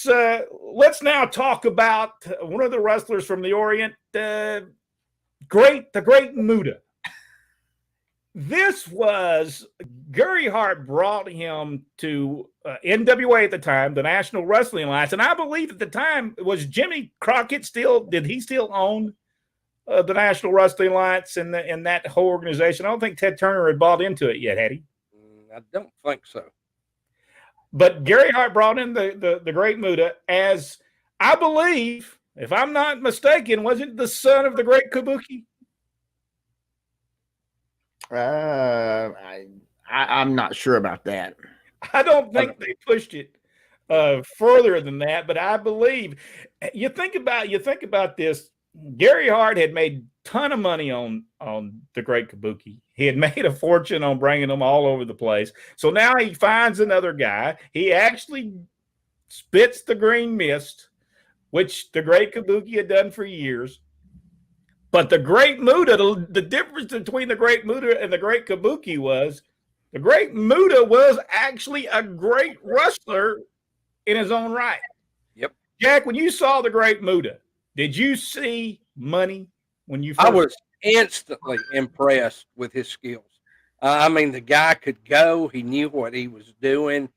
let's now talk about one of the wrestlers from the Orient, the Great Muta. This was Gary Hart brought him to NWA at the time, the National Wrestling Alliance, and I believe at the time was Jimmy Crockett did he still own the National Wrestling Alliance and that whole organization? I don't think Ted Turner had bought into it yet, had he? I don't think so. But Gary Hart brought in the Great Muta as, I believe, if I'm not mistaken, wasn't the son of the Great Kabuki? I'm not sure about that. I don't think they pushed it further than that, but I believe you think about this. Gary Hart had made a ton of money on the Great Kabuki. He had made a fortune on bringing them all over the place. So now he finds another guy. He actually spits the green mist, which the Great Kabuki had done for years. But the Great Muta, the difference between the Great Muta and the Great Kabuki was the Great Muta was actually a great wrestler in his own right. Yep. Jack, when you saw the Great Muta, did you see money when you first? I was instantly impressed with his skills. I mean, the guy could go. He knew what he was doing.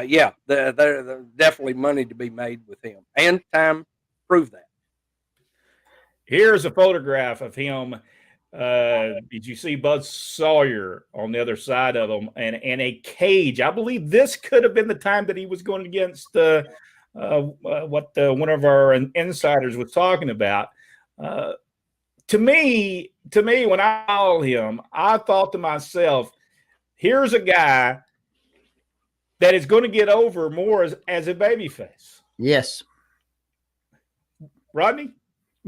Yeah, there's definitely money to be made with him. And time proved that. Here's a photograph of him. Did you see Buzz Sawyer on the other side of him and a cage? I believe this could have been the time that he was going against what one of our insiders was talking about. To me, when I saw him, I thought to myself, here's a guy that is going to get over more as a babyface. Yes. Rodney?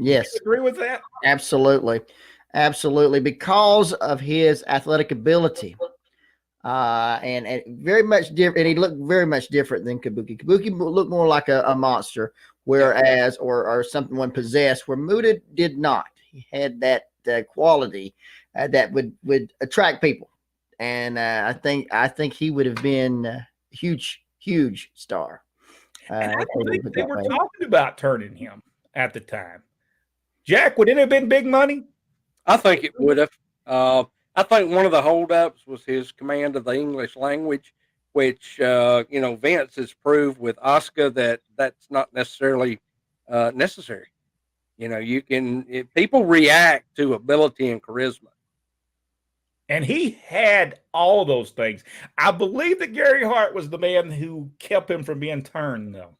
Yes. Do you agree with that? Absolutely. Absolutely. Because of his athletic ability. And very much different. And he looked very much different than Kabuki. Kabuki looked more like a monster, whereas, or something when possessed, where Muta did not. He had that quality that would attract people. And I think he would have been a huge star. And I think they were talking about turning him at the time. Jack, would it have been big money? I think it would have. I think one of the holdups was his command of the English language, which, Vince has proved with Asuka that that's not necessarily necessary. People react to ability and charisma. And he had all those things. I believe that Gary Hart was the man who kept him from being turned, though.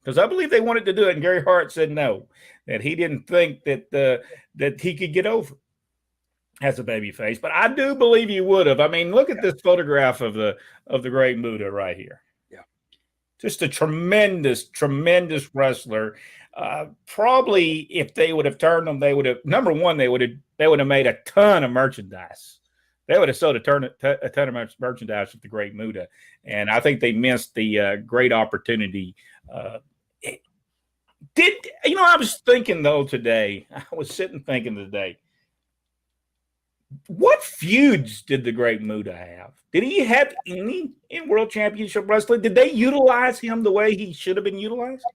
Because I believe they wanted to do it, and Gary Hart said no, that he didn't think that he could get over as a babyface. But I do believe he would have. I mean, look at this photograph of the Great Muta right here. Yeah, just a tremendous wrestler. Probably, if they would have turned him, they would have. Number one, they would have made a ton of merchandise. They would have sold a ton of merchandise with the Great Muta, and I think they missed the great opportunity. I was thinking though today. I was sitting thinking today. What feuds did the Great Muta have? Did he have any in World Championship Wrestling? Did they utilize him the way he should have been utilized?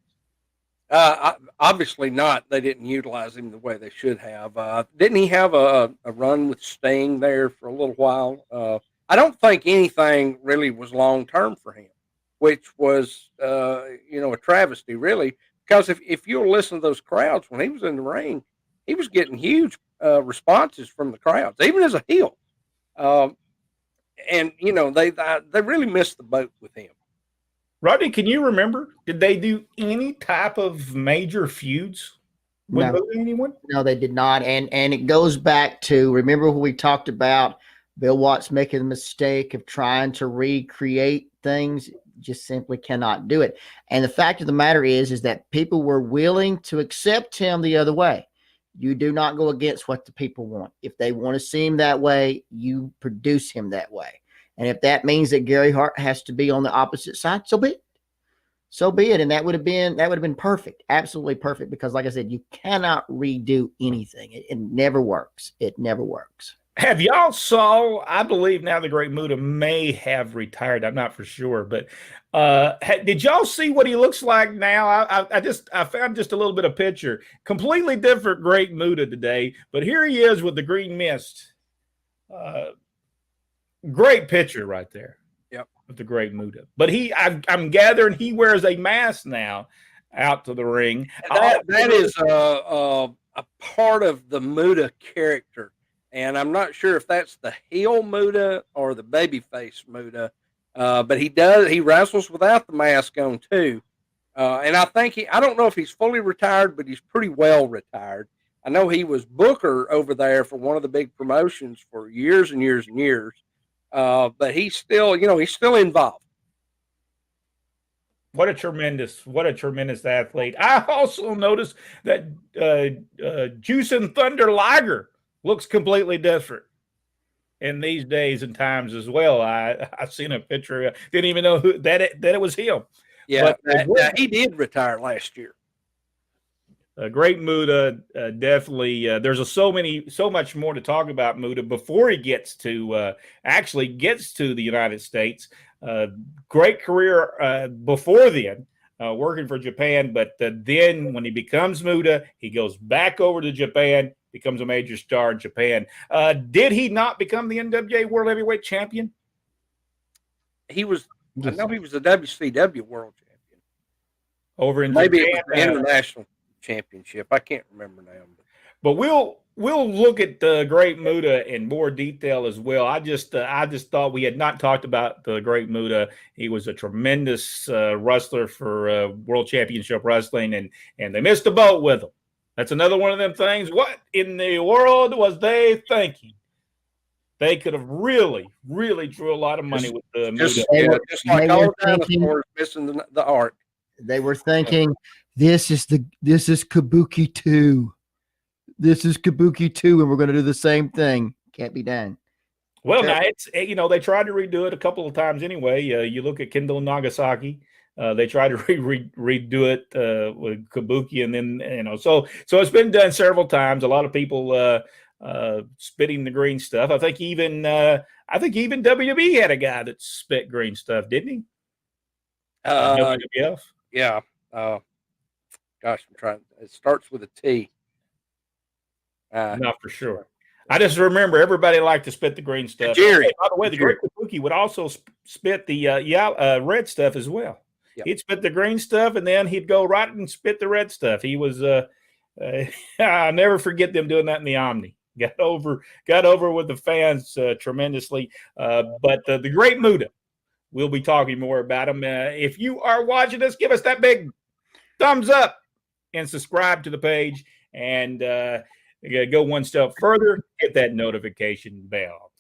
Obviously not. They didn't utilize him the way they should have. Didn't he have a run with Sting there for a little while? I don't think anything really was long term for him, which was a travesty, really. Because if you'll listen to those crowds when he was in the ring, he was getting huge responses from the crowds, even as a heel. And they really missed the boat with him. Rodney, can you remember? Did they do any type of major feuds with anyone? No, they did not. And it goes back to, remember when we talked about Bill Watts making the mistake of trying to recreate things? Just simply cannot do it. And the fact of the matter is that people were willing to accept him the other way. You do not go against what the people want. If they want to see him that way, you produce him that way. And if that means that Gary Hart has to be on the opposite side, so be it. So be it. And that would have been perfect. Absolutely perfect. Because like I said, you cannot redo anything. It never works. It never works. Have y'all saw? I believe now the Great Muta may have retired. I'm not for sure, but did y'all see what he looks like now? I found just a little bit of picture. Completely different Great Muta today, but here he is with the green mist. Great picture right there. Yep. With the Great Muta. But I'm gathering he wears a mask now out to the ring. That is a part of the Muta character. And I'm not sure if that's the heel Muta or the babyface Muta, but he wrestles without the mask on too. And I think I don't know if he's fully retired, but he's pretty well retired. I know he was booker over there for one of the big promotions for years and years and years. But he's still involved. What a tremendous athlete. I also noticed that Juice and Thunder Liger looks completely different in these days and times as well. I seen a picture. Didn't even know that it was him. Yeah, but he did retire last year. Great Muta, definitely. There's so much more to talk about Muta before he actually gets to the United States. Great career before then, working for Japan. But then when he becomes Muta, he goes back over to Japan, becomes a major star in Japan. Did he not become the NWA World Heavyweight Champion? I know he was the WCW World Champion. Over in Maybe Japan, it was the International Championship. I can't remember now. But we'll look at the Great Muta in more detail as well. I just thought we had not talked about the Great Muta. He was a tremendous wrestler for World Championship Wrestling, and they missed the boat with him. That's another one of them things. What in the world was they thinking? They could have really, really drew a lot of money with the Muta. Just like all the dinosaurs missing the ark. They were thinking, this is Kabuki 2. This is Kabuki 2, and we're going to do the same thing. Can't be done. Well, now they tried to redo it a couple of times anyway. You look at Kendo Nagasaki. They tried to redo it with Kabuki, and then so it's been done several times. A lot of people spitting the green stuff. I think even WWE had a guy that spit green stuff, didn't he? WWF. Yeah. Gosh, I'm trying. It starts with a T. Not for sure. I just remember everybody liked to spit the green stuff. Jerry. By the way, the Great Kabuki would also spit the red stuff as well. Yep. He'd spit the green stuff, and then he'd go right and spit the red stuff. He was I'll never forget them doing that in the Omni. Got over with the fans tremendously. But the Great Muta, we'll be talking more about him. If you are watching us, give us that big thumbs up and subscribe to the page, and go one step further, hit that notification bell.